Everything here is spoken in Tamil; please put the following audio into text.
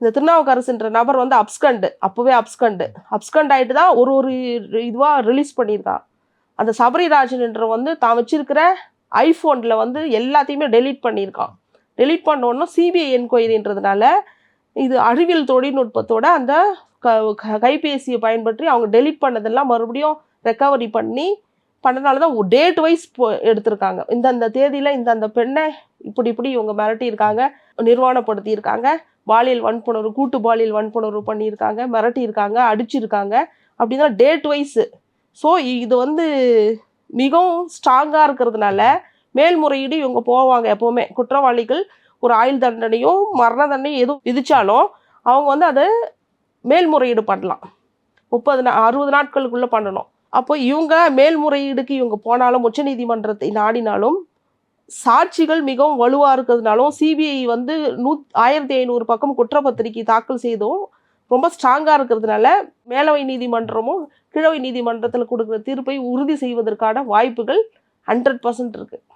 இந்த திருநாவுக்கரசுன்ற நபர் வந்து அப்போவே அப்ஸ்கண்ட் ஆகிட்டு தான் ஒரு இதுவாக ரிலீஸ் பண்ணியிருக்கான். அந்த சபரிராஜன்ன்ற வந்து தான் வச்சிருக்கிற ஐஃபோனில் வந்து எல்லாத்தையுமே டெலீட் பண்ணியிருக்கான். டெலீட் பண்ணோன்னா சிபிஐ என்கொயரின்றதுனால இது அறிவியல் தொழில்நுட்பத்தோட அந்த கைபேசியை பயன்படுத்தி அவங்க டெலீட் பண்ணதெல்லாம் மறுபடியும் ரெக்கவரி பண்ணனால தான் டேட் வைஸ் எடுத்திருக்காங்க. இந்தந்த தேதியில் இந்தந்த பெண்ணை இப்படி இவங்க மிரட்டியிருக்காங்க, நிர்வாணப்படுத்தியிருக்காங்க, பாலியல் வன்புணர்வு, கூட்டு பாலியல் வன்புணர்வு பண்ணியிருக்காங்க, மிரட்டியிருக்காங்க, அடிச்சிருக்காங்க அப்படின்னா டேட் வைஸு. ஸோ இது வந்து மிகவும் ஸ்ட்ராங்காக இருக்கிறதுனால மேல்முறையீடு இவங்க போவாங்க. எப்போவுமே குற்றவாளிகள் ஒரு ஆயுள் தண்டனையோ மரண தண்டனையும் எதுவும் விதித்தாலும் அவங்க வந்து அதை மேல்முறையீடு பண்ணலாம். 60 நாட்களுக்குள்ளே பண்ணணும். அப்போ இவங்க மேல்முறையீடுக்கு இவங்க போனாலும் உச்சநீதிமன்றத்தை நாடினாலும் சாட்சிகள் மிகவும் வலுவாக இருக்கிறதுனாலும் சிபிஐ வந்து 1500 பக்கம் குற்றப்பத்திரிகை தாக்கல் செய்தும் ரொம்ப ஸ்ட்ராங்காக இருக்கிறதுனால மேலவை நீதிமன்றமும் கீழவை நீதிமன்றத்தில் கொடுக்குற தீர்ப்பை உறுதி செய்வதற்கான வாய்ப்புகள் 100% இருக்குது.